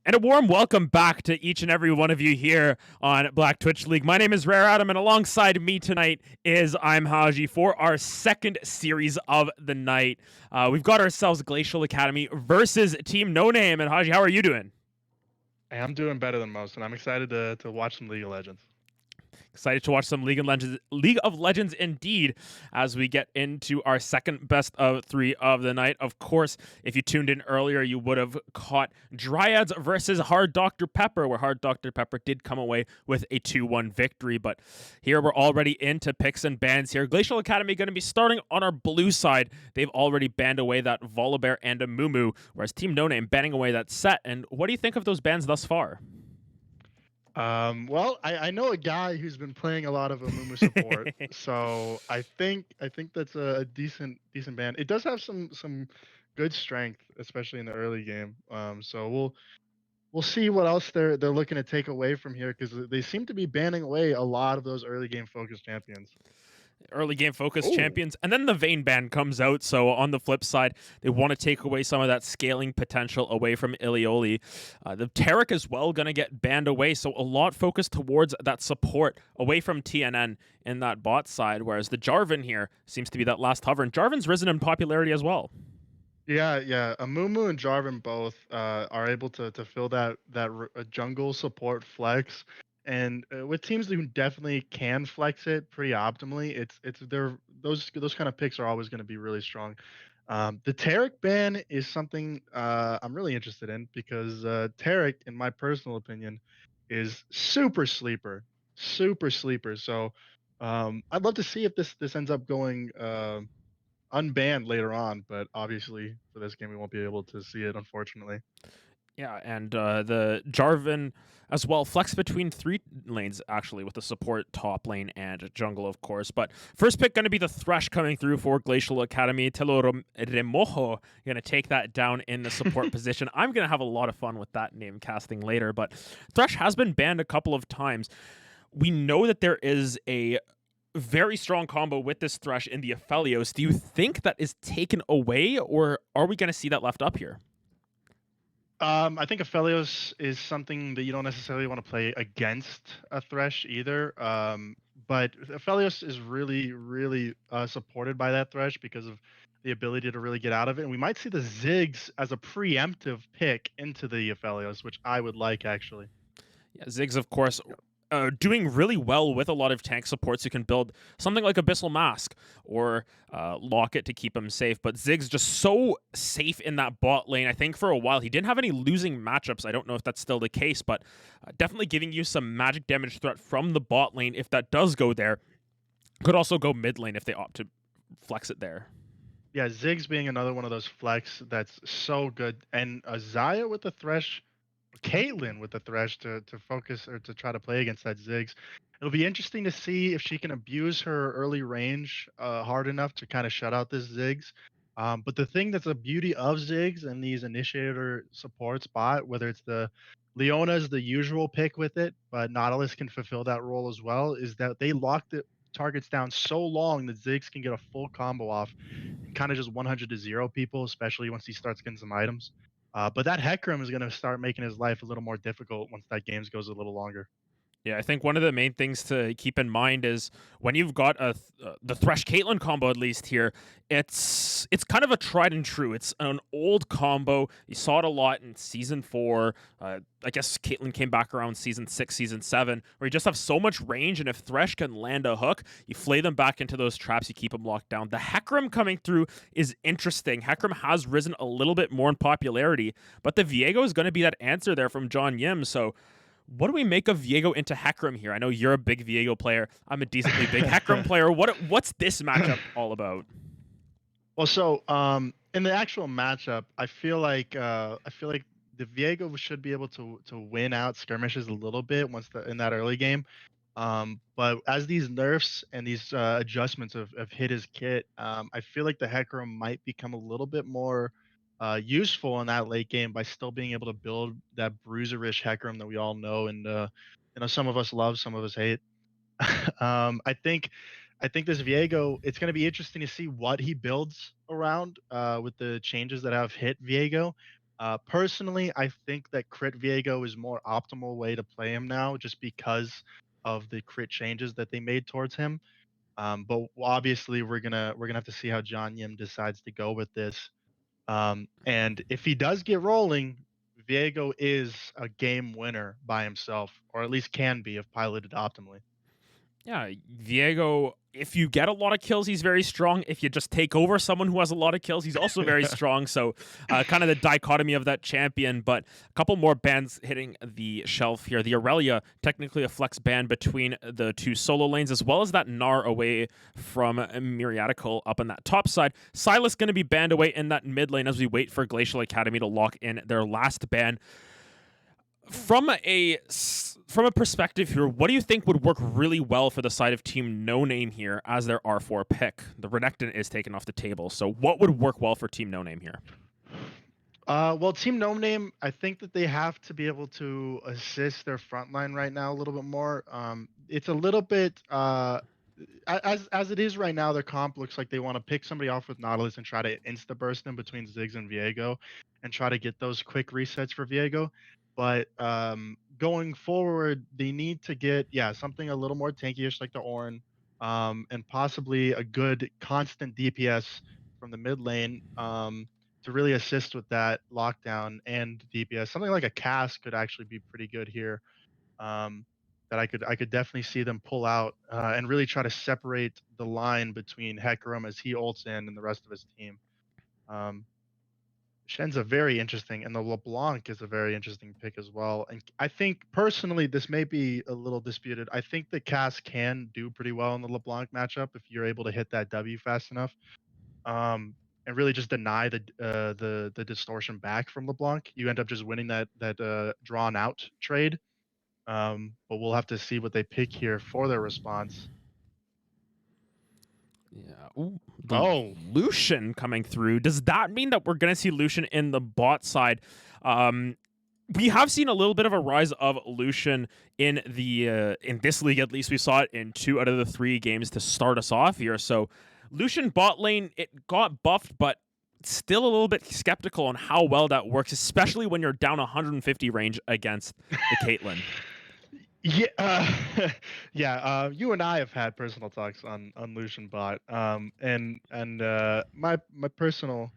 And a warm welcome back to each and every one of you here on Black Twitch League. My name is RareAdam, and alongside me tonight is I'm Haji for our second series of the night. We've got ourselves Glacial Academy versus Team No Name. And Haji, how are you doing? Hey, I'm doing better than most, and I'm excited to watch some League of Legends. Excited to watch some League of Legends indeed as we get into our second best of three of the night. Of course, if you tuned in earlier, you would have caught Dryads versus Hard Dr. Pepper, where Hard Dr. Pepper did come away with a 2-1 victory. But here we're already into picks and bans here. Glacial Academy going to be starting on our blue side. They've already banned away that Volibear and a Mumu, whereas Team No Name banning away that Set. And what do you think of those bans thus far? Well, I know a guy who's been playing a lot of Amumu support, so I think that's a decent band. It does have some good strength, especially in the early game. So we'll see what else they're looking to take away from here because they seem to be banning away a lot of those early game focused champions. Early game focus Oh, champions, and then the Vayne ban comes out. So on the flip side, they want to take away some of that scaling potential away from Ilioli. The Taric as well going to get banned away, so a lot focused towards that support away from TNN in that bot side, whereas the Jarvan here seems to be that last hover, and Jarvan's risen in popularity as well. yeah. Amumu and Jarvan both are able to fill that jungle support flex, and with teams who definitely can flex it pretty optimally, it's they're those kind of picks are always going to be really strong. The Taric ban is something I'm really interested in because Taric, in my personal opinion, is super sleeper. So I'd love to see if this ends up going. Unbanned later on, but obviously for this game we won't be able to see it, unfortunately. Yeah, and the Jarvan as well flex between three lanes actually with the support top lane and jungle, of course. But first pick going to be the Thresh coming through for Glacial Academy. Telo Remojo going to take that down in the support position. I'm going to have a lot of fun with that name casting later, but Thresh has been banned a couple of times. We know that there is a very strong combo with this Thresh in the Aphelios. Do you think that is taken away, or are we going to see that left up here? I think Aphelios is something that you don't necessarily want to play against a Thresh either. But Aphelios is really supported by that Thresh because of the ability to really get out of it. And we might see the Ziggs as a preemptive pick into the Aphelios, which I would like actually. Yeah, Ziggs, of course, doing really well with a lot of tank supports who can build something like Abyssal Mask or Locket to keep him safe. But Ziggs just so safe in that bot lane. I think for a while he didn't have any losing matchups. I don't know if that's still the case, but definitely giving you some magic damage threat from the bot lane if that does go there. Could also go mid lane if they opt to flex it there. Yeah, Ziggs being another one of those flex that's so good, and Zaya with the Thresh, Caitlyn with the Thresh to focus or to try to play against that Ziggs. It'll be interesting to see if she can abuse her early range hard enough to kind of shut out this Ziggs. But the thing that's a beauty of Ziggs and these initiator support spot, whether it's the Leona's the usual pick with it, but Nautilus can fulfill that role as well, is that they lock the targets down so long that Ziggs can get a full combo off and kind of just 100 to 0 people, especially once he starts getting some items. But that Hecarim is going to start making his life a little more difficult once that game goes a little longer. Yeah, I think one of the main things to keep in mind is when you've got the Thresh Caitlyn combo, at least here, it's kind of a tried and true. It's an old combo. You saw it a lot in season 4. I guess Caitlyn came back around season 6, season 7, where you just have so much range, and if Thresh can land a hook, you flay them back into those traps, you keep them locked down. The Hecarim coming through is interesting. Hecarim has risen a little bit more in popularity, but the Viego is going to be that answer there from John Yim, so what do we make of Viego into Hecarim here? I know you're a big Viego player. I'm a decently big Hecarim player. What's this matchup all about? Well, so in the actual matchup, I feel like the Viego should be able to win out skirmishes a little bit once in that early game. But as these nerfs and these adjustments have hit his kit, I feel like the Hecarim might become a little bit more useful in that late game by still being able to build that bruiserish Hecarim that we all know and some of us love, some of us hate. um, I think I think this Viego, it's going to be interesting to see what he builds around with the changes that have hit Viego. Personally, I think that crit Viego is more optimal way to play him now, just because of the crit changes that they made towards him. But obviously, we're gonna have to see how John Yim decides to go with this. And if he does get rolling, Viego is a game winner by himself, or at least can be if piloted optimally. Yeah, Viego, if you get a lot of kills, he's very strong. If you just take over someone who has a lot of kills, he's also very strong. So, kind of the dichotomy of that champion. But a couple more bans hitting the shelf here. The Aurelia, technically a flex ban between the two solo lanes, as well as that Gnar away from Myriadical up on that top side. Silas going to be banned away in that mid lane as we wait for Glacial Academy to lock in their last ban. From a perspective here, what do you think would work really well for the side of Team No Name here as their R4 pick? The Renekton is taken off the table, so what would work well for Team No Name here? Well, Team No Name, I think that they have to be able to assist their front line right now a little bit more. It's a little bit as it is right now. Their comp looks like they want to pick somebody off with Nautilus and try to insta burst them between Ziggs and Viego, and try to get those quick resets for Viego. But going forward, they need to get something a little more tanky-ish like the Ornn, and possibly a good constant DPS from the mid lane. To really assist with that lockdown and DPS. Something like a cast could actually be pretty good here. Um, that I could definitely see them pull out and really try to separate the line between Hecarim as he ults in and the rest of his team. Um, Shen's a very interesting, and the LeBlanc is a very interesting pick as well. And I think personally, this may be a little disputed. I think the cast can do pretty well in the LeBlanc matchup if you're able to hit that W fast enough, and really just deny the distortion back from LeBlanc. You end up just winning that drawn out trade. But we'll have to see what they pick here for their response. Yeah. Ooh, the Oh, Lucian coming through. Does that mean that we're going to see Lucian in the bot side? We have seen a little bit of a rise of Lucian in this league. At least we saw it in 2 out of the 3 games to start us off here. So Lucian bot lane, it got buffed, but still a little bit skeptical on how well that works, especially when you're down 150 range against the Caitlyn. yeah, yeah. You and I have had personal talks on Lucian Bot, and my personal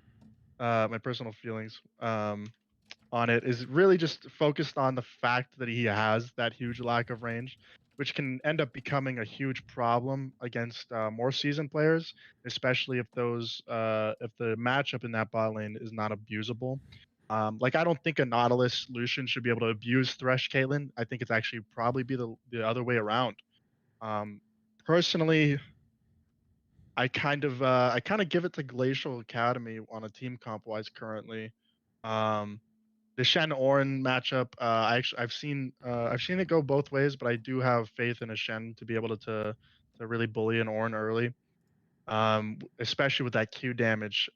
feelings on it is really just focused on the fact that he has that huge lack of range, which can end up becoming a huge problem against more seasoned players, especially if the matchup in that bot lane is not abusable. Like I don't think a Nautilus Lucian should be able to abuse Thresh Caitlyn. I think it's actually probably be the other way around. Um, Personally, I kind of give it to Glacial Academy on a team comp wise currently. Um, the Shen Ornn matchup, I've seen it go both ways, but I do have faith in a Shen to be able to really bully an Ornn early, especially with that Q damage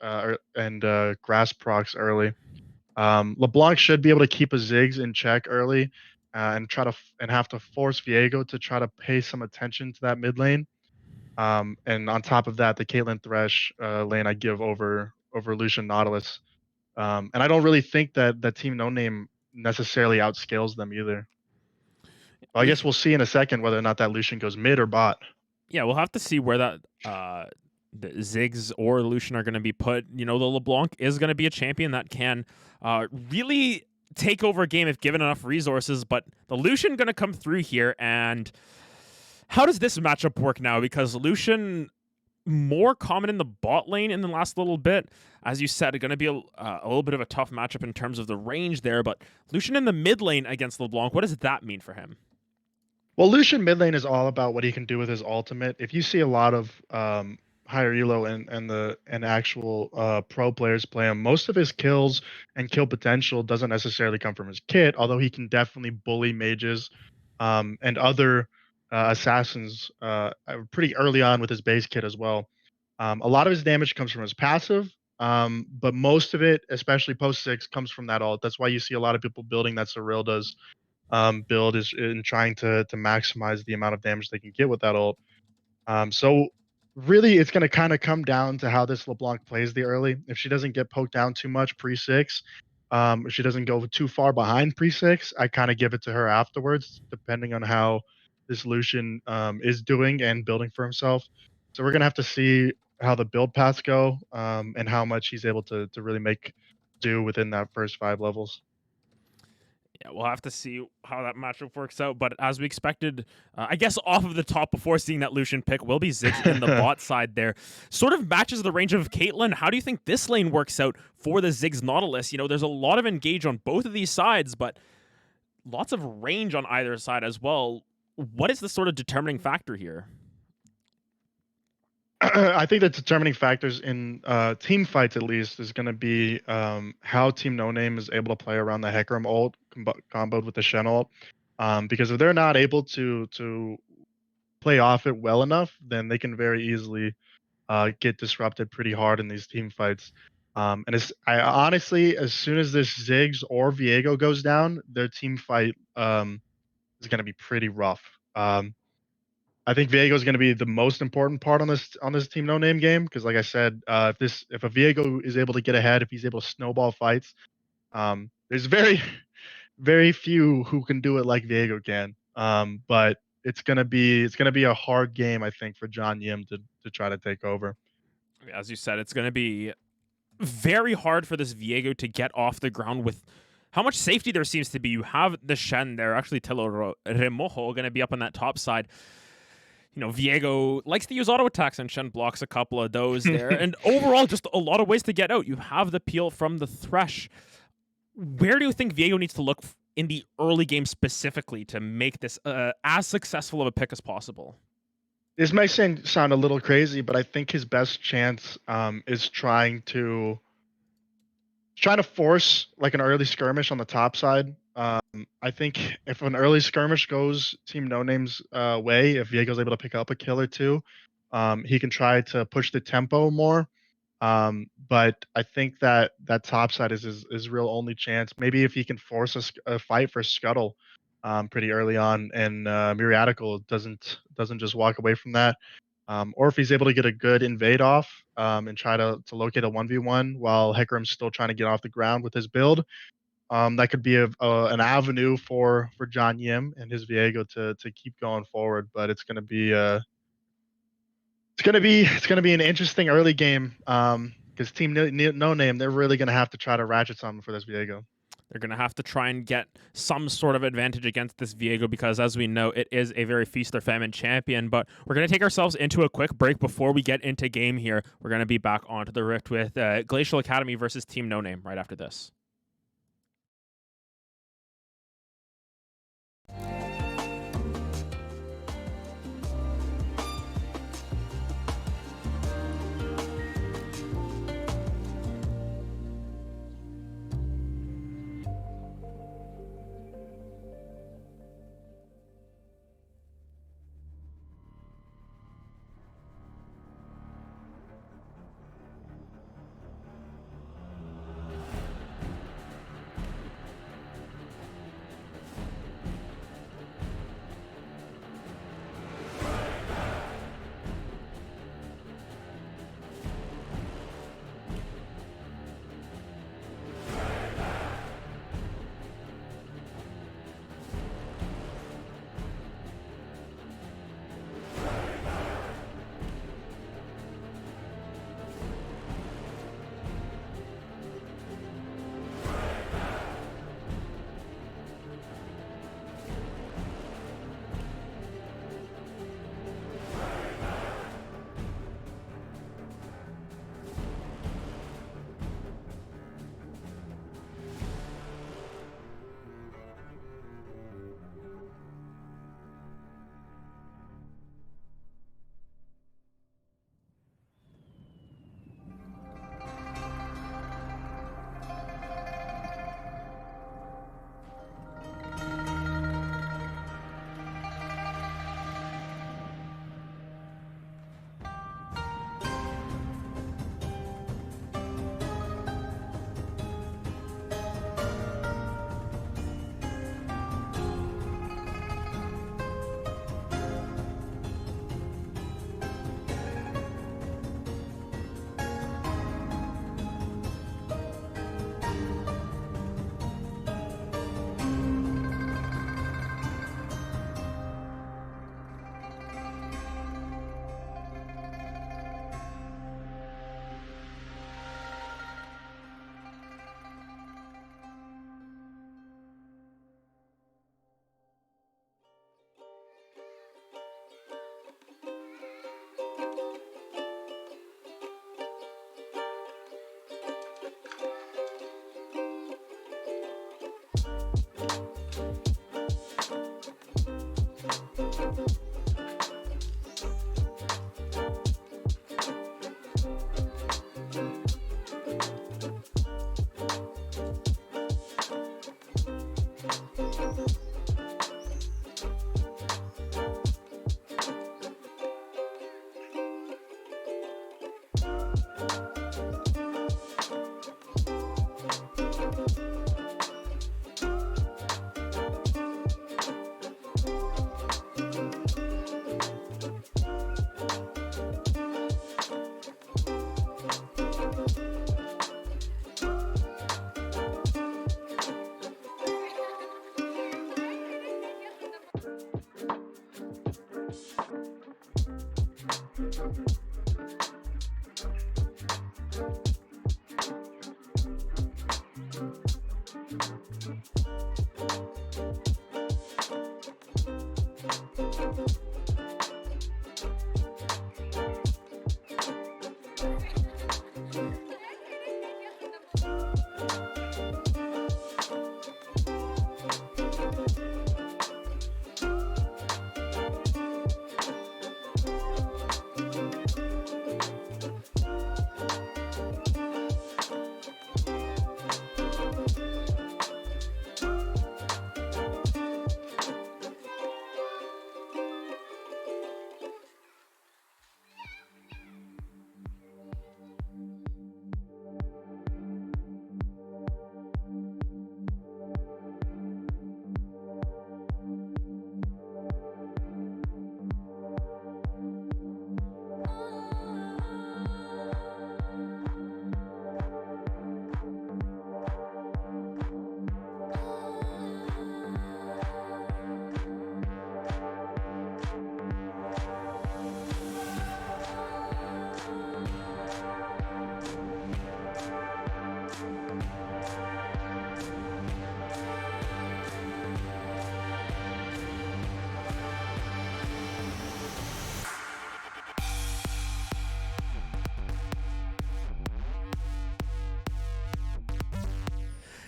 and grass procs early. LeBlanc should be able to keep a Ziggs in check early, and and have to force Viego to try to pay some attention to that mid lane. And on top of that, the Caitlyn Thresh lane I give over Lucian Nautilus. And I don't really think that Team No Name necessarily outscales them either. Well, I guess we'll see in a second whether or not that Lucian goes mid or bot. Yeah, we'll have to see where that the Ziggs or Lucian are going to be put. You know, the LeBlanc is going to be a champion that can really take over a game if given enough resources, but the Lucian going to come through here. And how does this matchup work now? Because Lucian more common in the bot lane in the last little bit. As you said, going to be a little bit of a tough matchup in terms of the range there, but Lucian in the mid lane against LeBlanc, what does that mean for him? Well, Lucian mid lane is all about what he can do with his ultimate. If you see a lot of higher elo and actual pro players play him, most of his kills and kill potential doesn't necessarily come from his kit, although he can definitely bully mages and other assassins pretty early on with his base kit as well. A lot of his damage comes from his passive, but most of it, especially post 6, comes from that ult. That's why you see a lot of people building that Cyrilda's build is in trying to maximize the amount of damage they can get with that ult. So really, it's going to kind of come down to how this LeBlanc plays the early. If she doesn't get poked down too much pre 6, If she doesn't go too far behind pre-6, I kind of give it to her afterwards, depending on how this Lucian is doing and building for himself. So we're gonna have to see how the build paths go, and how much he's able to really make do within that first 5 levels. Yeah, we'll have to see how that matchup works out. But as we expected, I guess off of the top before seeing that Lucian pick will be Ziggs in the bot side there. Sort of matches the range of Caitlyn. How do you think this lane works out for the Ziggs Nautilus? You know, there's a lot of engage on both of these sides, but lots of range on either side as well. What is the sort of determining factor here? I think the determining factors in team fights, at least, is going to be how Team No Name is able to play around the Hecarim ult comboed with the Shen ult. Because if they're not able to play off it well enough, then they can very easily get disrupted pretty hard in these team fights. And I honestly, as soon as this Ziggs or Viego goes down, their team fight is going to be pretty rough. I think Viego is going to be the most important part on this Team No Name game because, like I said, if a Viego is able to get ahead, if he's able to snowball fights, there's very very few who can do it like Viego can. But it's gonna be a hard game, I think, for John Yim to try to take over. As you said, it's going to be very hard for this Viego to get off the ground with how much safety there seems to be. You have the Shen there, actually Telo Remojo going to be up on that top side. You know, Viego likes to use auto attacks and Shen blocks a couple of those there. And overall, just a lot of ways to get out. You have the peel from the Thresh. Where do you think Viego needs to look in the early game specifically to make this as successful of a pick as possible? This may sound a little crazy, but I think his best chance is trying to force like an early skirmish on the top side. I think if an early skirmish goes Team No Name's way, if Viego's able to pick up a kill or two, he can try to push the tempo more. But I think that top side is his real only chance. Maybe if he can force a fight for Scuttle pretty early on, and Miriatical doesn't just walk away from that. Or if he's able to get a good invade off and try to locate a 1v1 while Hecarim's still trying to get off the ground with his build, that could be an avenue for John Yim and his Viego to keep going forward. But it's gonna be an interesting early game because Team No Name, they're really gonna have to try to ratchet something for this Viego. They're going to have to try and get some sort of advantage against this Viego because, as we know, it is a very feast or famine champion. But we're going to take ourselves into a quick break before we get into game here. We're going to be back onto the Rift with Glacial Academy versus Team No Name right after this.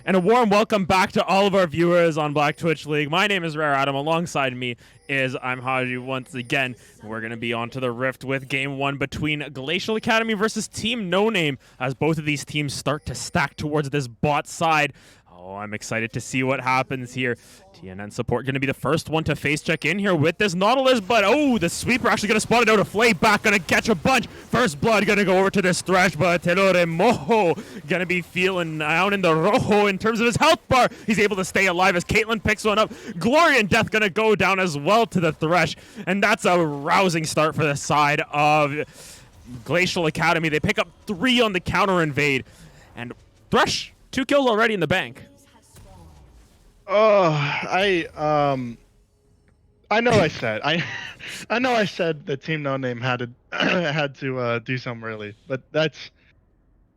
And a warm welcome back to all of our viewers on Black Twitch League. My name is RareAdam. Alongside me is I'm Haji once again. We're going to be on to the Rift with Game 1 between Glacial Academy versus Team No Name as both of these teams start to stack towards this bot side. Oh, I'm excited to see what happens here. TNN support going to be the first one to face check in here with this Nautilus, but oh, the sweeper actually going to spot it out. A flay back, going to catch a bunch. First blood going to go over to this Thresh, but Telore Moho going to be feeling down in the rojo in terms of his health bar. He's able to stay alive as Caitlyn picks one up. Glory and Death going to go down as well to the Thresh, and that's a rousing start for the side of Glacial Academy. They pick up 3 on the counter invade, and Thresh, 2 kills already in the bank. Oh, I know I said I know I said that Team No Name had to had to do something early, but that's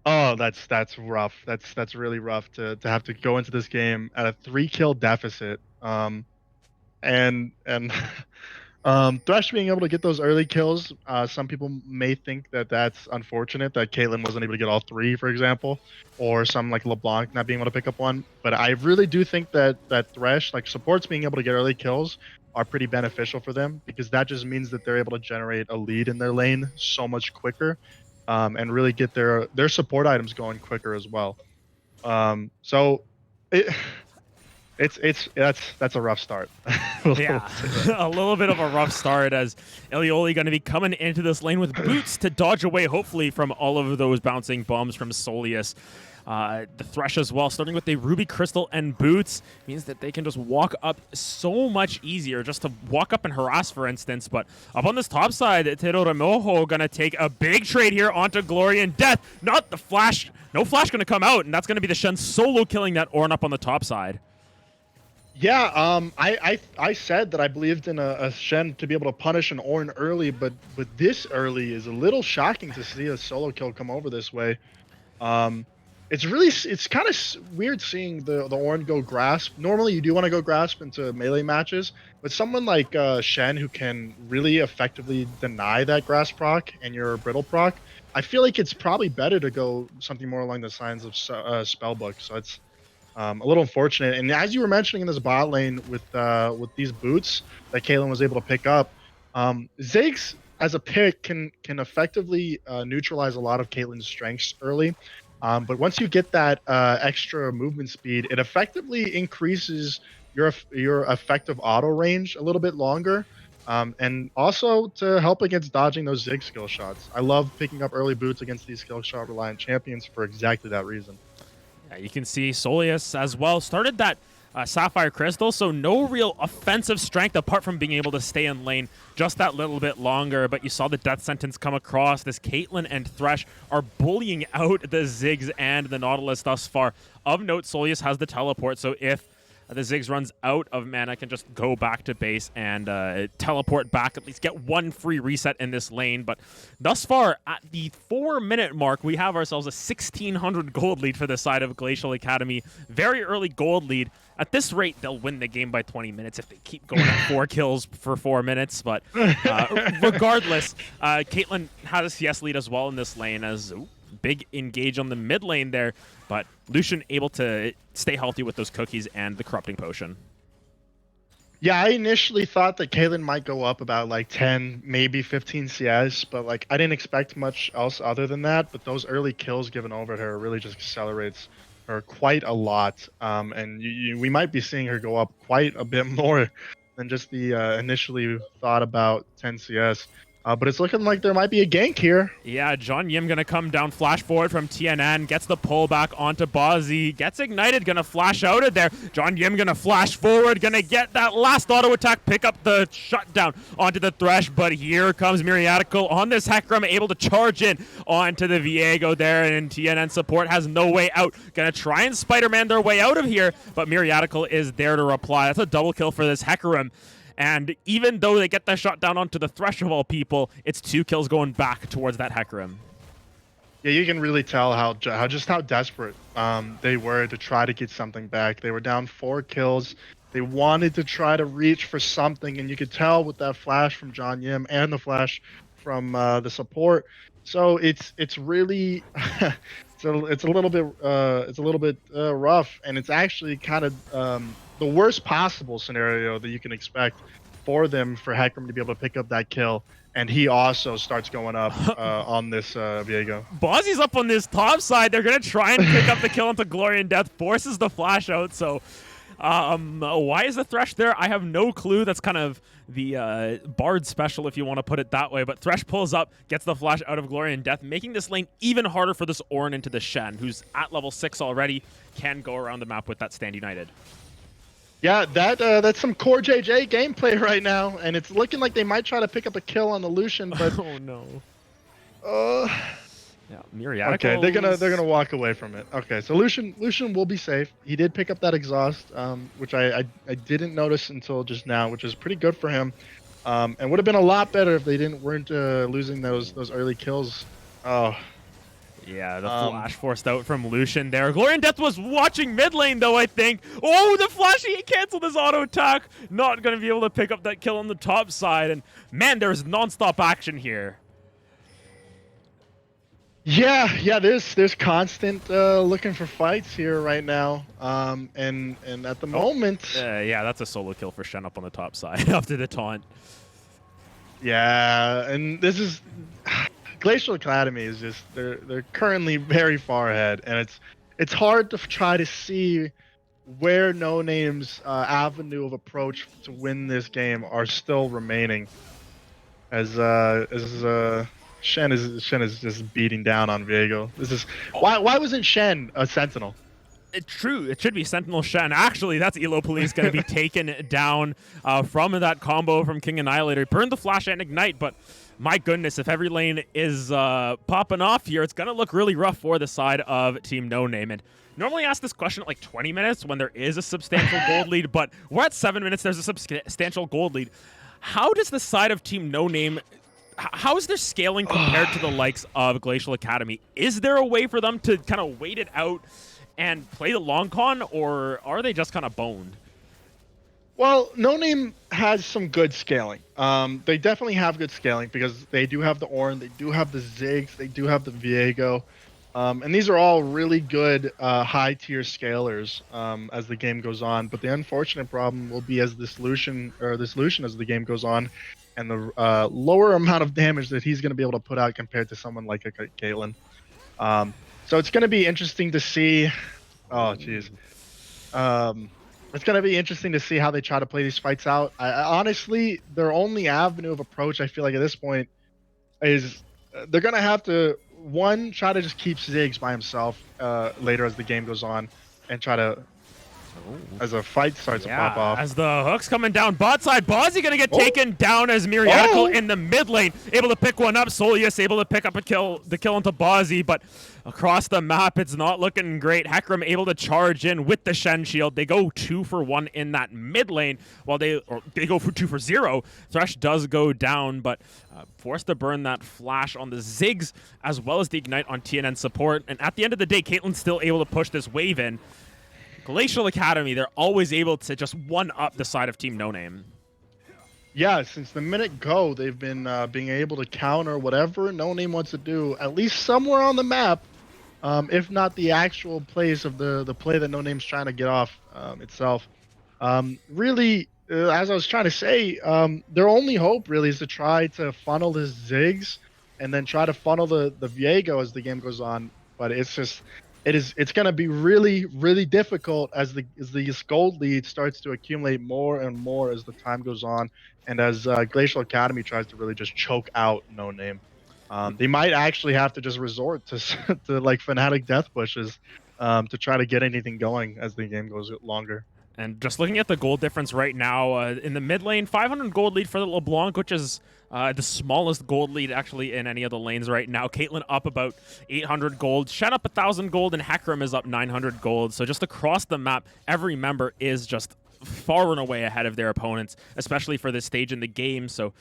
rough. That's really rough to have to go into this game at a 3-kill deficit. And Thresh being able to get those early kills, some people may think that that's unfortunate that Caitlyn wasn't able to get all 3, for example, or some like LeBlanc not being able to pick up one. But I really do think that Thresh, like supports being able to get early kills, are pretty beneficial for them because that just means that they're able to generate a lead in their lane so much quicker, and really get their support items going quicker as well. So that's a rough start. Yeah, a little bit of a rough start as Ilioli going to be coming into this lane with boots to dodge away, hopefully, from all of those bouncing bombs from Solius. The Thresh as well, starting with the Ruby Crystal and boots, means that they can just walk up so much easier, just to walk up and harass, for instance. But up on this top side, Tero Remojo going to take a big trade here onto Glory and Death. Not the flash. No flash going to come out, and that's going to be the Shen solo killing that Ornn up on the top side. Yeah, I said that I believed in a Shen to be able to punish an Ornn early, but this early is a little shocking to see a solo kill come over this way. It's kind of weird seeing the Ornn go grasp. Normally you do want to go grasp into melee matches, but someone like Shen who can really effectively deny that grasp proc and your brittle proc, I feel like it's probably better to go something more along the lines of Spellbook. So it's a little unfortunate. And as you were mentioning in this bot lane with these boots that Caitlyn was able to pick up, Ziggs as a pick can effectively neutralize a lot of Caitlyn's strengths early. But once you get that extra movement speed, it effectively increases your effective auto range a little bit longer. And also to help against dodging those zig skill shots. I love picking up early boots against these skill shot reliant champions for exactly that reason. Yeah, you can see Solius as well started that Sapphire Crystal, so no real offensive strength apart from being able to stay in lane just that little bit longer. But you saw the death sentence come across. This Caitlyn and Thresh are bullying out the Ziggs and the Nautilus thus far. Of note, Solius has the teleport, so if the Ziggs runs out of mana, can just go back to base and teleport back, at least get one free reset in this lane. But thus far, at the 4-minute mark, we have ourselves a 1,600 gold lead for the side of Glacial Academy. Very early gold lead. At this rate, they'll win the game by 20 minutes if they keep going at 4 kills for 4 minutes. But regardless, Caitlyn had a CS lead as well in this lane as big engage on the mid lane there. But Lucian able to stay healthy with those cookies and the corrupting potion. Yeah, I initially thought that Caitlyn might go up about like 10, maybe 15 CS, but like I didn't expect much else other than that. But those early kills given over to her really just accelerates her quite a lot. And we might be seeing her go up quite a bit more than just the initially thought about 10 CS. But it's looking like there might be a gank here. Yeah, John Yim gonna come down, flash forward from TNN, gets the pullback onto Bozzy, gets ignited, gonna flash out of there. John Yim gonna flash forward, gonna get that last auto attack, pick up the shutdown onto the Thresh, but here comes Myriadical on this Hecarim, able to charge in onto the Viego there, and TNN support has no way out. Gonna try and Spider-Man their way out of here, but Myriadical is there to reply. That's a double kill for this Hecarim. And even though they get that shot down onto the Thresh of all people, it's 2 kills going back towards that Hecarim. Yeah, you can really tell how desperate they were to try to get something back. They were down 4 kills. They wanted to try to reach for something, and you could tell with that flash from John Yim and the flash from the support. So it's really it's a little bit rough, and it's actually kind of the worst possible scenario that you can expect for them for Hecarim to be able to pick up that kill, and he also starts going up on this Viego. Bozzy's up on this top side. They're gonna try and pick up the kill into Glory and Death, forces the flash out. So why is the Thresh there? I have no clue. That's kind of the Bard special, if you want to put it that way. But Thresh pulls up, gets the flash out of Glory and Death, making this lane even harder for this Ornn into the Shen, who's at level 6 already, can go around the map with that Stand United. Yeah, that's some core JJ gameplay right now, and it's looking like they might try to pick up a kill on the Lucian, but oh no. Yeah, Myriadical. Okay, they're gonna walk away from it. Okay, so Lucian will be safe. He did pick up that exhaust, which I didn't notice until just now, which is pretty good for him. And would have been a lot better if they weren't losing those early kills. Oh. Yeah, the flash forced out from Lucian there. Glory and Death was watching mid lane, though, I think. Oh, the flash, he canceled his auto attack. Not going to be able to pick up that kill on the top side. And, man, there's non-stop action here. Yeah, there's constant looking for fights here right now. And at the moment... yeah, that's a solo kill for Shen up on the top side after the taunt. Yeah, and this is... Glacial Academy is just they're currently very far ahead, and it's hard to try to see where No Name's avenue of approach to win this game are still remaining. As Shen is just beating down on Viego. This is why wasn't Shen a Sentinel? True, it should be Sentinel Shen. Actually, that's Elo Police going to be taken down from that combo from King Annihilator. He burned the flash and ignite, but my goodness, if every lane is popping off here, it's going to look really rough for the side of Team No Name. And normally I ask this question at like 20 minutes when there is a substantial gold lead, but we're at 7 minutes, there's a substantial gold lead. How does the side of Team No Name, how is their scaling compared to the likes of Glacial Academy? Is there a way for them to kind of wait it out and play the long con, or are they just kind of boned? Well, No Name has some good scaling. They definitely have good scaling because they do have the Ornn, they do have the Ziggs, they do have the Viego. And these are all really good high-tier scalers as the game goes on. But the unfortunate problem will be as this Lucian as the game goes on, and the lower amount of damage that he's going to be able to put out compared to someone like a Caitlyn. So it's going to be interesting to see. Oh, jeez. Um, it's going to be interesting to see how they try to play these fights out. I honestly, their only avenue of approach, I feel like at this point, is they're going to have to one try to just keep Ziggs by himself later as the game goes on, and try to Oh. as a fight starts to pop Yeah, off. as the hook's coming down bot side, Bozzy gonna get Oh. taken down as Myriadical Oh. in the mid lane, able to pick one up. Solius able to pick up the kill into Bozzy, but across the map, it's not looking great. Hecarim able to charge in with the Shen shield. They go 2 for 1 in that mid lane, while they go for 2 for 0. Thresh does go down, but forced to burn that flash on the Ziggs, as well as the Ignite on TNN support. And at the end of the day, Caitlyn's still able to push this wave in. Glacial Academy, they're always able to just one-up the side of Team No Name. Yeah, since the minute go, they've been being able to counter whatever No Name wants to do, at least somewhere on the map, if not the actual place of the play that No Name's trying to get off itself. Really, as I was trying to say, their only hope really is to try to funnel his Ziggs and then try to funnel the Viego as the game goes on. But it's just it's going to be really difficult as the gold lead starts to accumulate more and more as the time goes on, and as Glacial Academy tries to really just choke out No Name. They might actually have to just resort to to like Fnatic death pushes to try to get anything going as the game goes longer. And just looking at the gold difference right now, in the mid lane, 500 gold lead for the LeBlanc, which is the smallest gold lead actually in any of the lanes right now. Caitlyn up about 800 gold, Shen up 1,000 gold, and Hecarim is up 900 gold. So just across the map, every member is just far and away ahead of their opponents, especially for this stage in the game. So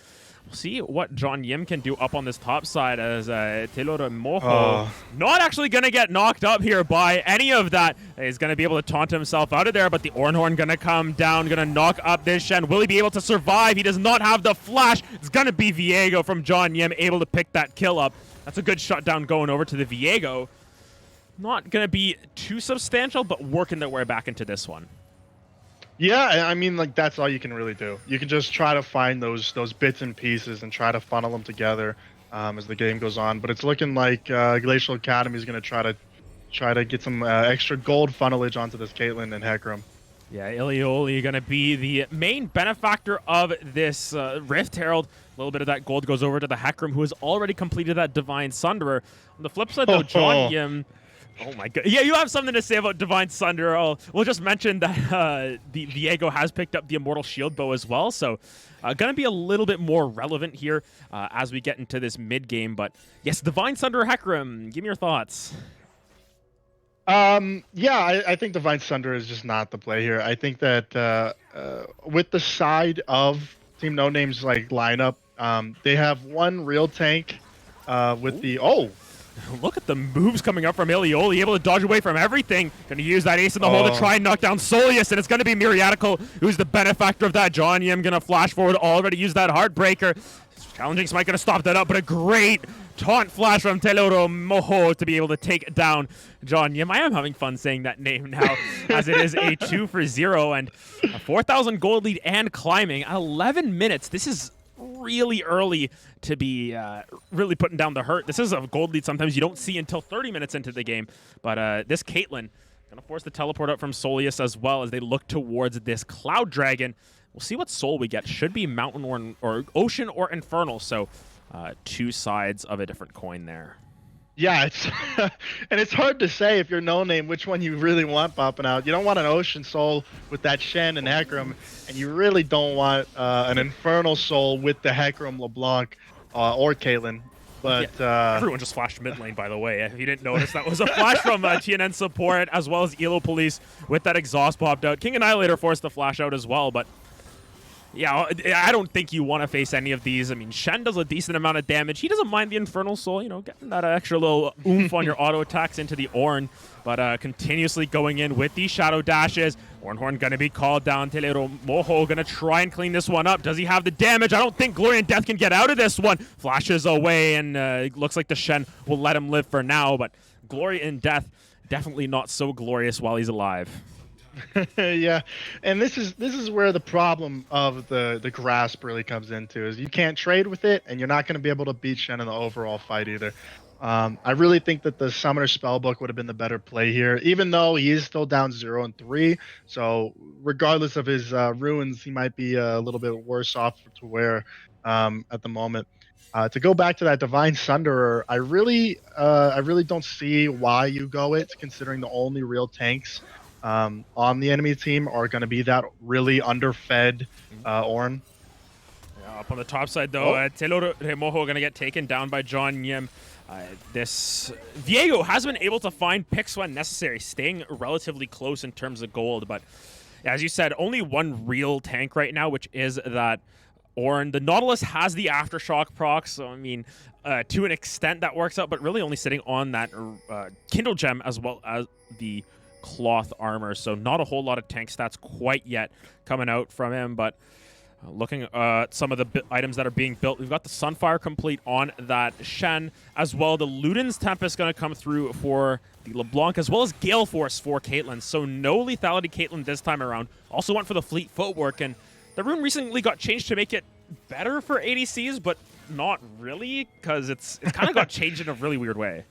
we'll see what John Yim can do up on this top side, as Taylor Moho not actually going to get knocked up here by any of that. He's going to be able to taunt himself out of there, but the Ornhorn going to come down, going to knock up this Shen. Will he be able to survive? He does not have the flash. It's going to be Viego from John Yim able to pick that kill up. That's a good shutdown going over to the Viego. Not going to be too substantial, but working their way back into this one. Yeah, I mean, like that's all you can really do. You can just try to find those bits and pieces and try to funnel them together as the game goes on. But it's looking like Glacial Academy is going to try to get some extra gold funnelage onto this Caitlyn and Hecarim. Yeah, Ilioli going to be the main benefactor of this Rift Herald. A little bit of that gold goes over to the Hecarim, who has already completed that Divine Sunderer. On the flip side, though, John Yim... Oh my god. Yeah, you have something to say about Divine Sunder. We'll just mention that the Viego has picked up the Immortal Shield Bow as well, so going to be a little bit more relevant here as we get into this mid-game. But yes, Divine Sunder Hecarim, give me your thoughts. Yeah, I think Divine Sunder is just not the play here. I think that with the side of Team No Name's like lineup, they have one real tank with the Look at the moves coming up from Ilioli, able to dodge away from everything. Going to use that ace in the hole to try and knock down Solius, and it's going to be Myriadical who's the benefactor of that. John Yim going to flash forward, already use that Heartbreaker. Challenging Smite going to stop that up, but a great taunt flash from Teloro Moho to be able to take down John Yim. I am having fun saying that name now, as it is a 2 for 0 and a 4,000 gold lead and climbing at 11 minutes. This is really early to be really putting down the hurt. This is a gold lead sometimes you don't see until 30 minutes into the game. But this Caitlyn gonna force the teleport up from Solius as well as they look towards this Cloud Dragon. We'll see what soul we get. Should be Mountain or Ocean or Infernal. So two sides of a different coin there. Yeah, it's and it's hard to say if you're No Name which one you really want popping out. You don't want an Ocean Soul with that Shen and Hecarim, and you really don't want an Infernal Soul with the Hecarim, LeBlanc, or Caitlyn. But yeah, everyone just flashed mid lane, by the way. If you didn't notice, that was a flash from TNN support as well as Elo Police with that exhaust popped out. King Annihilator forced the flash out as well, but yeah, I don't think you want to face any of these. I mean, Shen does a decent amount of damage. He doesn't mind the Infernal Soul, you know, getting that extra little oomph on your auto attacks into the Ornn, but continuously going in with these Shadow Dashes. Ornhorn going to be called down. Telero Moho going to try and clean this one up. Does he have the damage? I don't think Glory and Death can get out of this one. Flashes away, and looks like the Shen will let him live for now, but Glory and Death definitely not so glorious while he's alive. Yeah, and this is where the problem of the grasp really comes into is you can't trade with it, and you're not going to be able to beat Shen in the overall fight either. I really think that the Summoner Spellbook would have been the better play here, even though he is still down 0-3. So regardless of his ruins, he might be a little bit worse off to wear at the moment. To go back to that Divine Sunderer, I really don't see why you go it, considering the only real tanks on the enemy team are going to be that really underfed Ornn. Yeah, up on the top side, though, Oh, Telo Remojo going to get taken down by John Yim. This Viego has been able to find picks when necessary, staying relatively close in terms of gold. But as you said, only one real tank right now, which is that Ornn. The Nautilus has the Aftershock proc, so I mean, to an extent that works out, but really only sitting on that Kindle Gem as well as the cloth armor. So not a whole lot of tank stats quite yet coming out from him, but looking at some of the items that are being built, we've got the Sunfire complete on that Shen, as well. The Luden's Tempest going to come through for the LeBlanc, as well as Gale Force for Caitlyn. So no lethality Caitlyn this time around. Also went for the Fleet Footwork, and the rune recently got changed to make it better for ADCs, but not really, because it's kind of got changed in a really weird way.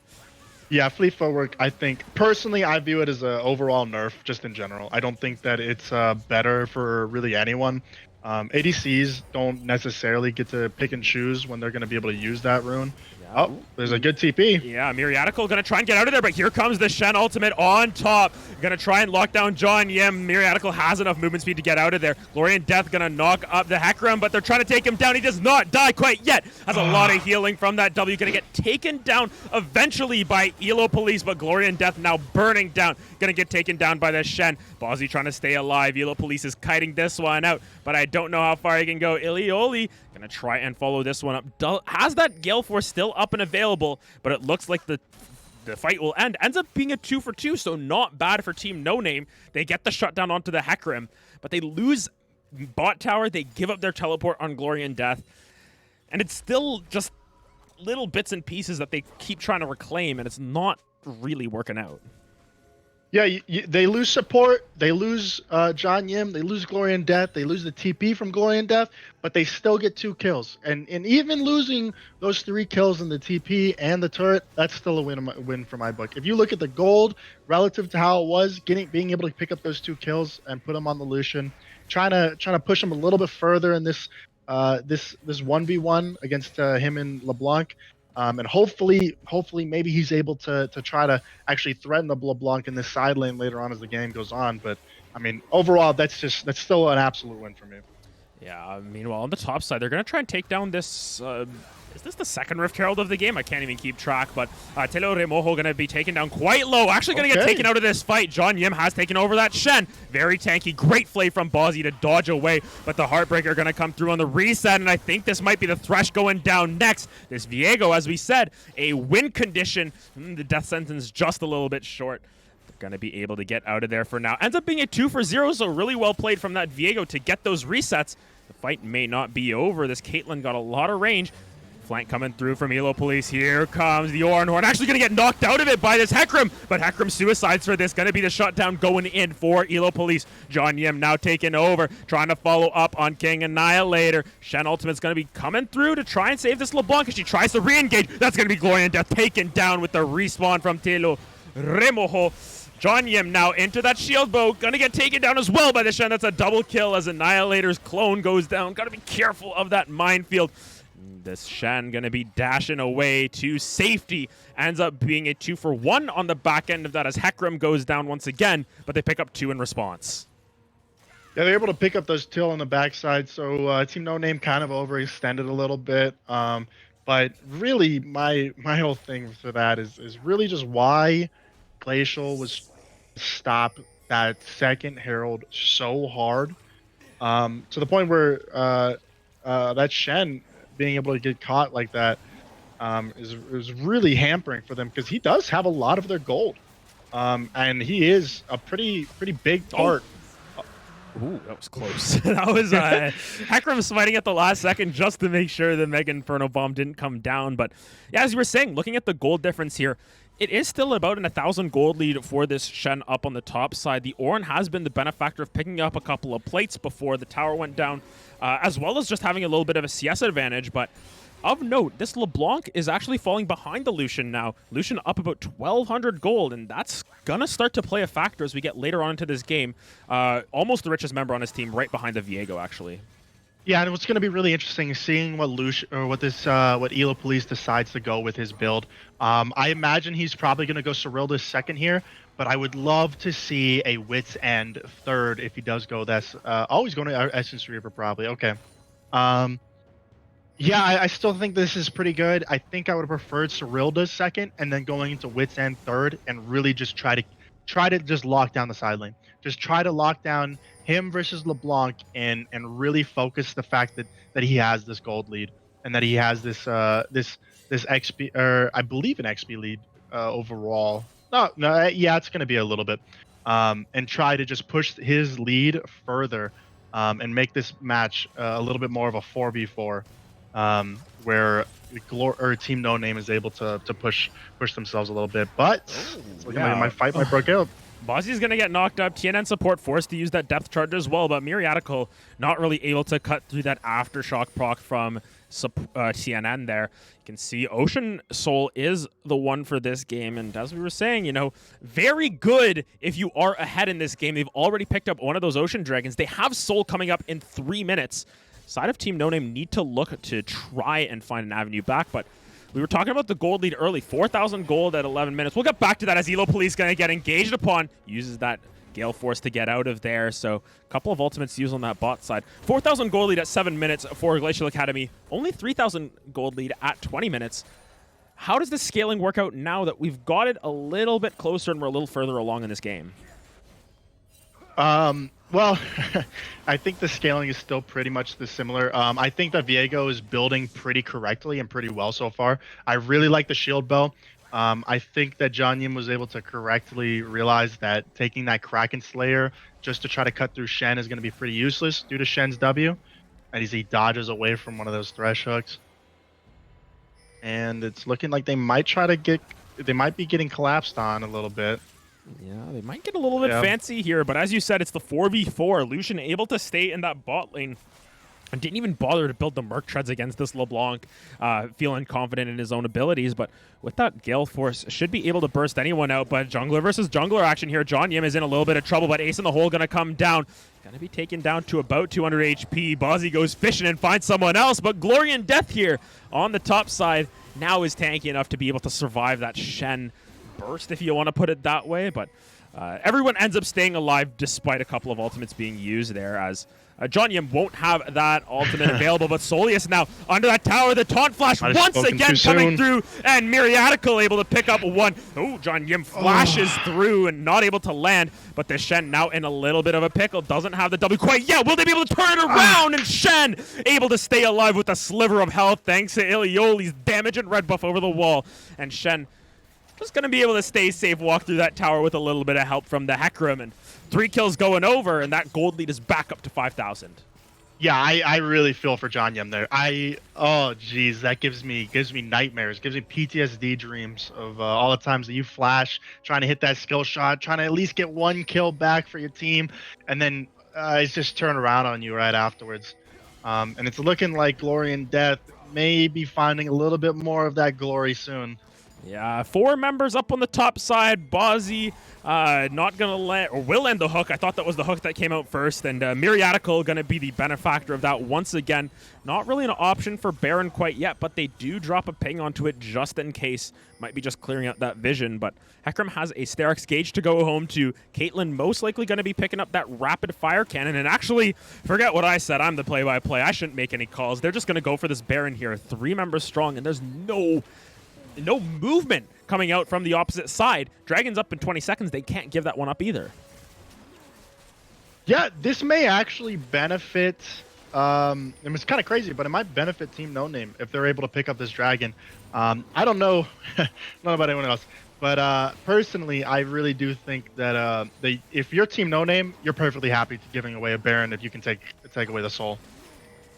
yeah, Fleet Footwork, I think, personally, I view it as an overall nerf, just in general. I don't think that it's better for really anyone. ADCs don't necessarily get to pick and choose when they're going to be able to use that rune. Yeah. Oh, there's a good TP. Yeah, Myriadical going to try and get out of there, but here comes the Shen ultimate on top. Going to try and lock down John Yim. Myriadical has enough movement speed to get out of there. Glory and Death going to knock up the Hecarim, but they're trying to take him down. He does not die quite yet. Has a lot of healing from that W. Going to get taken down eventually by Elo Police, but Glory and Death now burning down. Going to get taken down by the Shen. Bozzy trying to stay alive. Elo Police is kiting this one out, but I don't know how far he can go. Ilioli going to try and follow this one up. Has that Gale Force still up and available, but it looks like the fight will end. Ends up being a 2-for-2, so not bad for Team No Name. They get the shutdown onto the Hecarim, but they lose bot tower. They give up their teleport on Glory and Death, and it's still just little bits and pieces that they keep trying to reclaim, and it's not really working out. Yeah, they lose support, they lose John Yim, they lose Glory and Death, they lose the TP from Glory and Death, but they still get 2 kills. And even losing those 3 kills in the TP and the turret, that's still a win for my book. If you look at the gold relative to how it was, being able to pick up those 2 kills and put them on the Lucian, trying to push him a little bit further in this 1v1 against him and LeBlanc. And hopefully maybe he's able to try to actually threaten the LeBlanc in this side lane later on as the game goes on. But I mean, overall, that's still an absolute win for me. Yeah, meanwhile, on the top side, they're going to try and take down this... is this the second Rift Herald of the game? I can't even keep track, but Telo Remojo going to be taken down quite low. Actually going to get taken out of this fight. John Yim has taken over that Shen. Very tanky. Great play from Bozzy to dodge away, but the Heartbreaker going to come through on the reset, and I think this might be the Thresh going down next. This Viego, as we said, a win condition. The death sentence just a little bit short. Going to be able to get out of there for now. Ends up being a 2-for-0, so really well played from that Viego to get those resets. The fight may not be over. This Caitlyn got a lot of range. Flank coming through from Elo Police. Here comes the Ornn. Actually going to get knocked out of it by this Hecarim, but Hecarim suicides for this. Going to be the shutdown going in for Elo Police. John Yim now taking over, trying to follow up on King Annihilator. Shen Ultimate's going to be coming through to try and save this LeBlanc as she tries to re-engage. That's going to be Glory and Death taken down with the respawn from Telo Remojo. John Yim now into that shield bow. Gonna get taken down as well by the Shen. That's a double kill as Annihilator's clone goes down. Gotta be careful of that minefield. This Shen gonna be dashing away to safety. Ends up being a 2-for-1 on the back end of that as Hecarim goes down once again, but they pick up 2 in response. Yeah, they're able to pick up those till on the backside, so Team No Name kind of overextended a little bit. But really, my whole thing for that is really just why Glacial was stop that second Herald so hard, to the point where that Shen being able to get caught like that is really hampering for them, because he does have a lot of their gold, and he is a pretty big part. Ooh, that was close. That was Hecarim fighting at the last second just to make sure the Mega Inferno Bomb didn't come down. But yeah, as you were saying, looking at the gold difference here, it is still about an 1,000 gold lead for this Shen up on the top side. The Ornn has been the benefactor of picking up a couple of plates before the tower went down, as well as just having a little bit of a CS advantage. But Of note, this LeBlanc is actually falling behind the Lucian now. Lucian up about 1,200 gold, and that's going to start to play a factor as we get later on into this game. Almost the richest member on his team, right behind the Viego, actually. Yeah, and what's going to be really interesting is seeing what what Elo Police decides to go with his build. I imagine he's probably going to go Cyrilda's second here, but I would love to see a Wits End third if he does go. That's he's going to Essence Reaper probably. Okay. Yeah, I still think this is pretty good. I think I would have preferred Cyrilda's second and then going into Wits End third and really just try to just lock down the side lane. Just try to lock down him versus LeBlanc and really focus the fact that he has this gold lead and that he has this XP, or I believe an XP lead overall. Yeah, it's going to be a little bit. And try to just push his lead further and make this match a little bit more of a 4v4. Where Team No Name is able to push themselves a little bit, but it's looking like my fight might break out. Bozzy's going to get knocked up. TNN support forced to use that depth charge as well, but Myriadical not really able to cut through that aftershock proc from TNN there. You can see Ocean Soul is the one for this game, and as we were saying, you know, very good if you are ahead in this game. They've already picked up one of those Ocean Dragons. They have Soul coming up in 3 minutes. Side of Team No Name need to look to try and find an avenue back, but we were talking about the gold lead early. 4,000 gold at 11 minutes. We'll get back to that as Elo Police going to get engaged upon. Uses that Gale Force to get out of there, so a couple of ultimates used on that bot side. 4,000 gold lead at 7 minutes for Glacial Academy. Only 3,000 gold lead at 20 minutes. How does the scaling work out now that we've got it a little bit closer and we're a little further along in this game? Well, I think the scaling is still pretty much the similar. I think that Viego is building pretty correctly and pretty well so far. I really like the shield bow. I think that John Yim was able to correctly realize that taking that Kraken Slayer just to try to cut through Shen is going to be pretty useless due to Shen's W. And he dodges away from one of those thresh hooks. And it's looking like they might be getting collapsed on a little bit. Yeah, they might get a little bit fancy here, but as you said, it's the 4v4. Lucian able to stay in that bot lane and didn't even bother to build the Merc Treads against this LeBlanc, feeling confident in his own abilities, but with that Gale Force, should be able to burst anyone out, but jungler versus jungler action here. John Yim is in a little bit of trouble, but Ace in the Hole going to come down. Going to be taken down to about 200 HP. Bozzy goes fishing and finds someone else, but Glory and Death here on the top side now is tanky enough to be able to survive that Shen burst, if you want to put it that way, but everyone ends up staying alive despite a couple of ultimates being used there, as John Yim won't have that ultimate available, but Solius now under that tower. The taunt flash once again coming through, and Myriadical able to pick up one. Oh, John Yim flashes through and not able to land, but the Shen now in a little bit of a pickle. Doesn't have the W quite yet. Will they be able to turn it around? And Shen able to stay alive with a sliver of health thanks to Ilioli's damage and red buff over the wall, and Shen just going to be able to stay safe, walk through that tower with a little bit of help from the Hecarim, and 3 kills going over, and that gold lead is back up to 5,000. Yeah, I really feel for John Yim there. Oh geez, that gives me nightmares, gives me PTSD dreams of all the times that you flash, trying to hit that skill shot, trying to at least get 1 kill back for your team, and then it's just turn around on you right afterwards. And it's looking like Glory and Death may be finding a little bit more of that glory soon. Yeah, 4 members up on the top side. Bozzy not going to land, or will end the hook. I thought that was the hook that came out first, and Myriadical going to be the benefactor of that once again. Not really an option for Baron quite yet, but they do drop a ping onto it just in case. Might be just clearing out that vision, but Hecarim has a Sterak's Gauge to go home to. Caitlyn most likely going to be picking up that rapid fire cannon, and actually, forget what I said. I'm the play-by-play. I shouldn't make any calls. They're just going to go for this Baron here. 3 members strong, and there's no movement coming out from the opposite side. Dragon's up in 20 seconds. They can't give that one up either. Yeah, this may actually benefit, and it's kind of crazy, but it might benefit Team No Name if they're able to pick up this dragon. I don't know, not about anyone else, but personally, I really do think that if you're Team No Name, you're perfectly happy to giving away a Baron if you can take away the soul.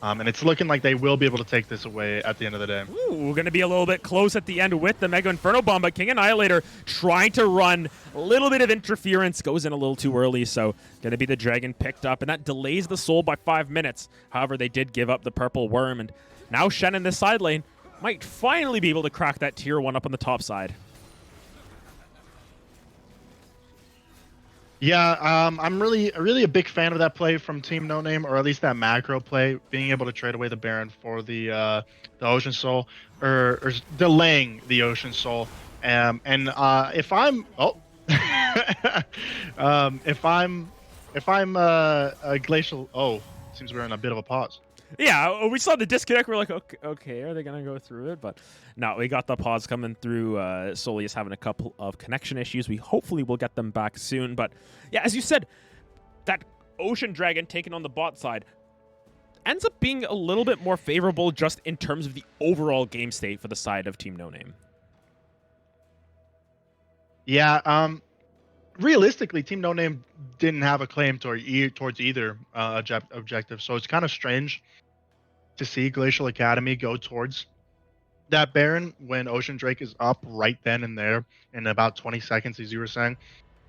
And it's looking like they will be able to take this away at the end of the day. Ooh, going to be a little bit close at the end with the Mega Inferno Bomb, but King Annihilator trying to run. A little bit of interference, goes in a little too early, so going to be the Dragon picked up, and that delays the soul by 5 minutes. However, they did give up the Purple Worm, and Now Shen in this side lane might finally be able to crack that tier 1 up on the top side. Yeah, I'm really a big fan of that play from Team No Name, or at least that macro play, being able to trade away the Baron for the Ocean Soul, or delaying the Ocean Soul. And if I'm if I'm a Glacial, seems we're in a bit of a pause. Yeah, we saw the disconnect. We're like, okay, are they gonna go through it? But no, we got the pause coming through. Soli is having a couple of connection issues. We hopefully will get them back soon. But yeah, as you said, that Ocean Dragon taken on the bot side ends up being a little bit more favorable just in terms of the overall game state for the side of Team No Name. Yeah, realistically, Team No Name didn't have a claim towards either objective, so it's kind of strange to see Glacial Academy go towards that Baron when Ocean Drake is up right then and there in about 20 seconds, as you were saying.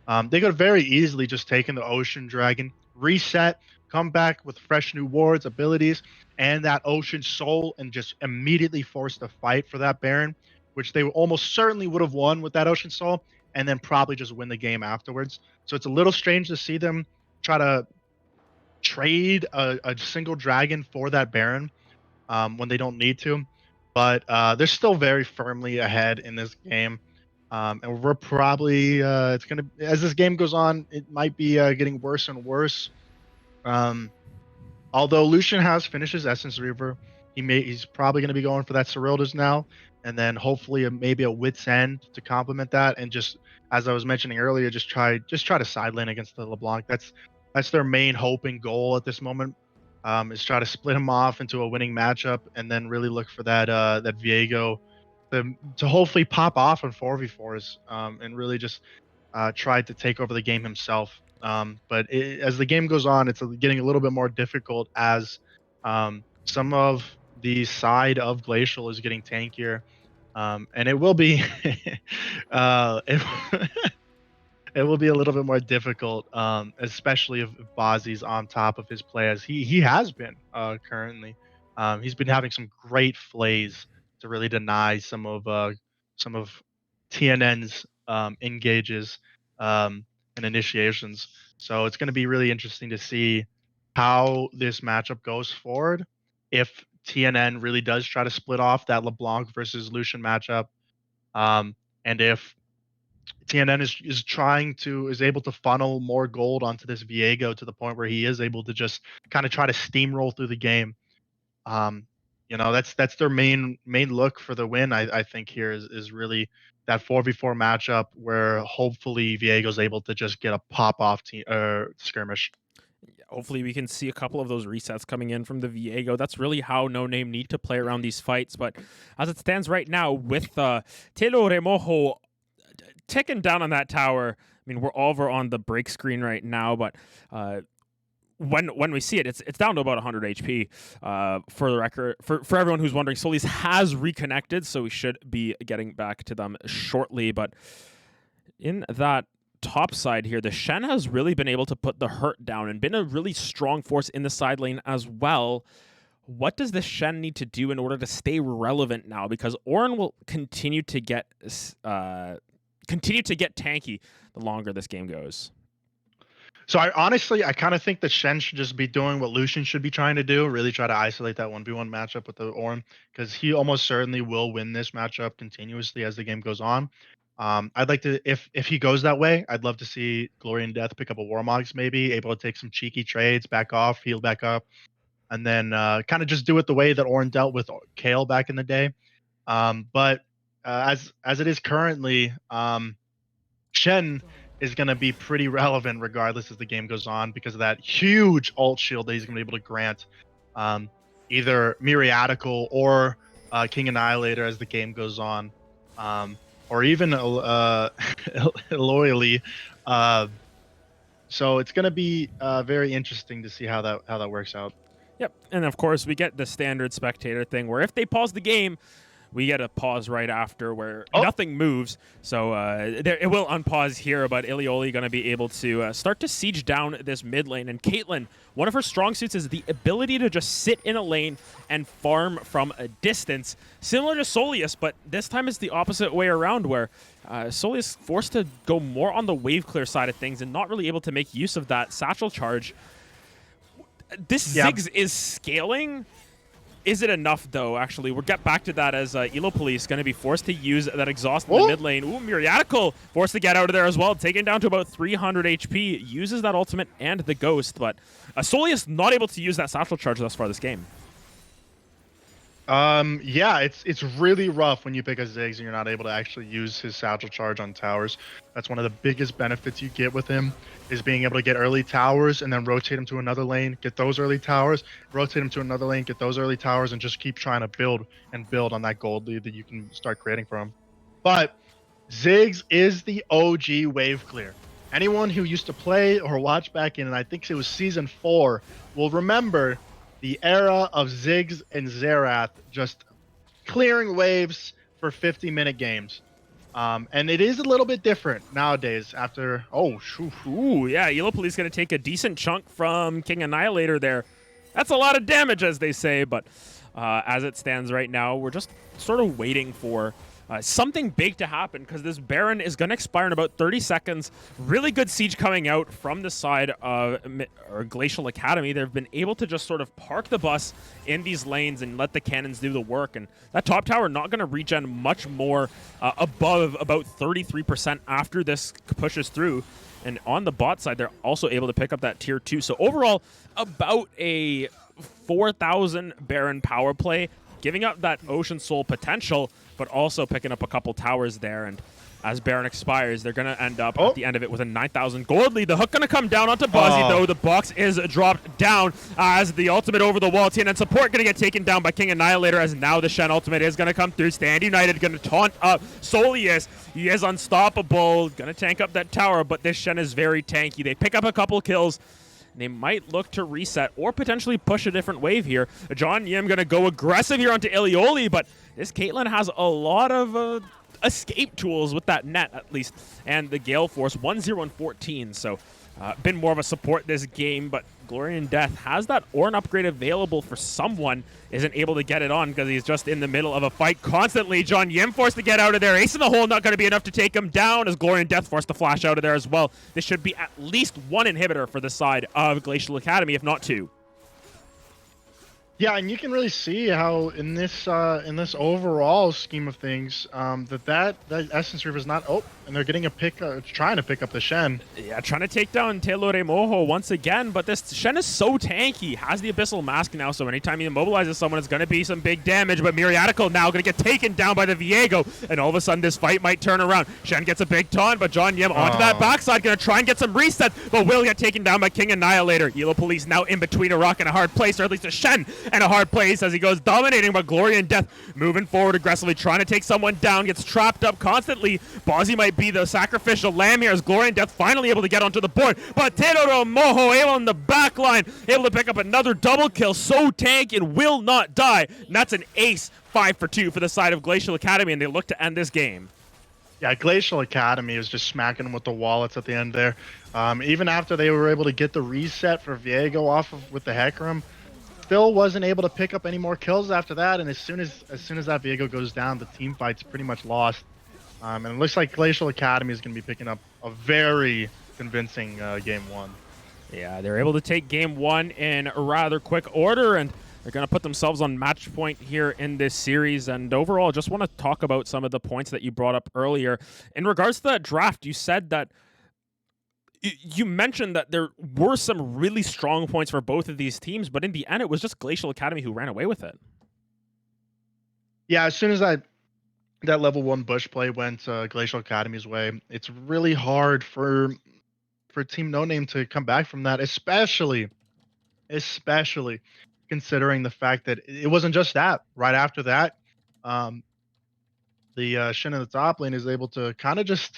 They could have very easily just taken the Ocean Dragon, reset, come back with fresh new wards, abilities, and that Ocean Soul, and just immediately forced a fight for that Baron, which they almost certainly would have won with that Ocean Soul, and then probably just win the game afterwards. So it's a little strange to see them try to trade a single dragon for that Baron when they don't need to. But they're still very firmly ahead in this game. And we're probably it's gonna, as this game goes on, it might be getting worse and worse. Um, Although Lucian has finished his Essence Reaver, he's probably going to be going for that Cyrildas now, and then hopefully maybe a Wit's End to complement that, and just as I was mentioning earlier, just try to side lane against the LeBlanc. That's their main hope and goal at this moment. Is try to split him off into a winning matchup, and then really look for that Viego to hopefully pop off on 4v4s, and really just tried to take over the game himself. But as the game goes on, it's getting a little bit more difficult as some of the side of Glacial is getting tankier, and it will be it, it will be a little bit more difficult, especially if Bozzy's on top of his play as he has been currently. He's been having some great flays to really deny some of TNN's engages and initiations. So it's going to be really interesting to see how this matchup goes forward. If TNN really does try to split off that LeBlanc versus Lucian matchup, and if TNN is able to funnel more gold onto this Viego to the point where he is able to just kind of try to steamroll through the game. Um, that's their main look for the win. I think here is really that 4v4 matchup where hopefully Viego's able to just get a pop off skirmish. Hopefully we can see a couple of those resets coming in from the Viego. That's really how No Name need to play around these fights. But as it stands right now, with Telo Remojo ticking down on that tower, I mean, we're over on the break screen right now, but when we see it, it's down to about 100 HP. For the record, for everyone who's wondering, Solis has reconnected, so we should be getting back to them shortly. But in that top side here, the Shen has really been able to put the hurt down and been a really strong force in the side lane as well. What does the Shen need to do in order to stay relevant now? Because Auron will continue to get tanky the longer this game goes. So I kind of think that Shen should just be doing what Lucian should be trying to do, really try to isolate that 1v1 matchup with the Auron, because he almost certainly will win this matchup continuously as the game goes on. I'd like to, if he goes that way, I'd love to see Glory and Death pick up a Warmogs, maybe able to take some cheeky trades, back off, heal back up, and then kind of just do it the way that Auron dealt with Kale back in the day. But as it is currently, Shen is going to be pretty relevant regardless as the game goes on because of that huge ult shield that he's going to be able to grant either Myriadical or King Annihilator as the game goes on, or even loyally. So it's going to be very interesting to see how that works out. Yep, and of course we get the standard spectator thing where if they pause the game, we get a pause right after where Oh, nothing moves. So it will unpause here, but Ilioli going to be able to start to siege down this mid lane. And Caitlyn, one of her strong suits is the ability to just sit in a lane and farm from a distance, similar to Solius, but this time it's the opposite way around, where Solius forced to go more on the wave clear side of things and not really able to make use of that satchel charge. This yeah. Ziggs is scaling. Is it enough, though, actually? We'll get back to that as Elo Police going to be forced to use that exhaust in the mid lane. Ooh, Myriadical forced to get out of there as well, taken down to about 300 HP. Uses that ultimate and the ghost, but Solius not able to use that satchel charge thus far this game. Yeah, it's really rough when you pick a Ziggs and you're not able to actually use his satchel charge on towers. That's one of the biggest benefits you get with him, is being able to get early towers and then rotate him to another lane, get those early towers, rotate him to another lane, get those early towers, and just keep trying to build and build on that gold lead that you can start creating for him. But Ziggs is the OG wave clear. Anyone who used to play or watch back in, and I think it was season 4, will remember the era of Ziggs and Xerath just clearing waves for 50-minute games. And it is a little bit different nowadays after... Oh, shoo. Ooh, yeah, Elo Police going to take a decent chunk from King Annihilator there. That's a lot of damage, as they say, but as it stands right now, we're just sort of waiting for something big to happen, because this Baron is going to expire in about 30 seconds. Really good siege coming out from the side of Glacial Academy. They've been able to just sort of park the bus in these lanes and let the cannons do the work. And that top tower not going to regen much more above about 33% after this pushes through. And on the bot side, they're also able to pick up that tier 2. So overall, about a 4,000 Baron power play, giving up that Ocean Soul potential, but also picking up a couple towers there. And as Baron expires, they're going to end up at the end of it with a 9,000 gold lead. The hook going to come down onto Buzzy, though. The box is dropped down as the ultimate over the wall. TNN support going to get taken down by King Annihilator, as now the Shen ultimate is going to come through. Stand United going to taunt up Solius. He is unstoppable. Going to tank up that tower, but this Shen is very tanky. They pick up a couple kills. They might look to reset or potentially push a different wave here. John Yim going to go aggressive here onto Ilioli, but this Caitlyn has a lot of escape tools with that net, at least. And the Gale Force, 1-0 and 14, so been more of a support this game, but Glory and Death has that Ornn upgrade available for someone. Isn't able to get it on because he's just in the middle of a fight constantly. John Yim forced to get out of there. Ace in the hole not going to be enough to take him down, as Glory and Death forced to flash out of there as well. This should be at least one inhibitor for the side of Glacial Academy, if not two. Yeah, and you can really see how in this overall scheme of things, that Essence Reaver is not. Oh, and they're getting a pick, trying to pick up the Shen. Yeah, trying to take down Taylor Moho once again, but this Shen is so tanky. Has the Abyssal Mask now, so anytime he immobilizes someone, it's going to be some big damage. But Myriadical now going to get taken down by the Viego, and all of a sudden this fight might turn around. Shen gets a big taunt, but John Yim onto that backside, going to try and get some reset, but will get taken down by King Annihilator. Elo Police now in between a rock and a hard place, or at least a Shen and a hard place, as he goes dominating, but Glory and Death moving forward aggressively, trying to take someone down, gets trapped up constantly. Bozzy might be the sacrificial lamb here, as Glory and Death finally able to get onto the board, but Teodoro Moho able on the back line, able to pick up another double kill, so tank and will not die, and that's an ace. 5 for 2 for the side of Glacial Academy, and they look to end this game. Yeah, Glacial Academy is just smacking them with the wallets at the end there. Even after they were able to get the reset for Viego off of with the Hecarim, still wasn't able to pick up any more kills after that. And as soon as that Viego goes down, the team fight's pretty much lost. And it looks like Glacial Academy is going to be picking up a very convincing game 1. Yeah, they're able to take game 1 in a rather quick order, and they're going to put themselves on match point here in this series. And overall, just want to talk about some of the points that you brought up earlier. In regards to that draft, you said that you mentioned that there were some really strong points for both of these teams, but in the end, it was just Glacial Academy who ran away with it. Yeah, as soon as that level 1 bush play went Glacial Academy's way, it's really hard for Team No Name to come back from that, especially considering the fact that it wasn't just that. Right after that, the Shen in the top lane is able to kind of just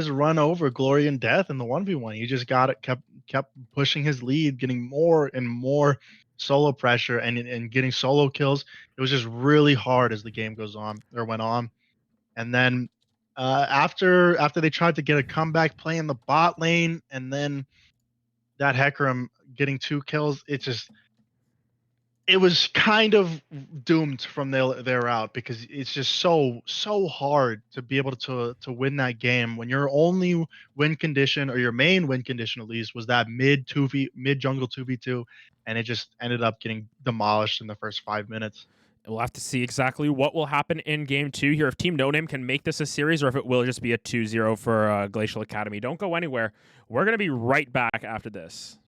run over Glory and Death in the 1v1. He just kept pushing his lead, getting more and more solo pressure and getting solo kills. It was just really hard as the game goes on or went on. And then after they tried to get a comeback play in the bot lane, and then that Hecarim getting 2 kills, it was kind of doomed from there out, because it's just so hard to be able to win that game when your only win condition, or your main win condition at least, was that mid jungle 2v2, and it just ended up getting demolished in the first 5 minutes. We'll have to see exactly what will happen in game 2 here. If Team No Name can make this a series, or if it will just be a 2-0 for Glacial Academy. Don't go anywhere. We're going to be right back after this.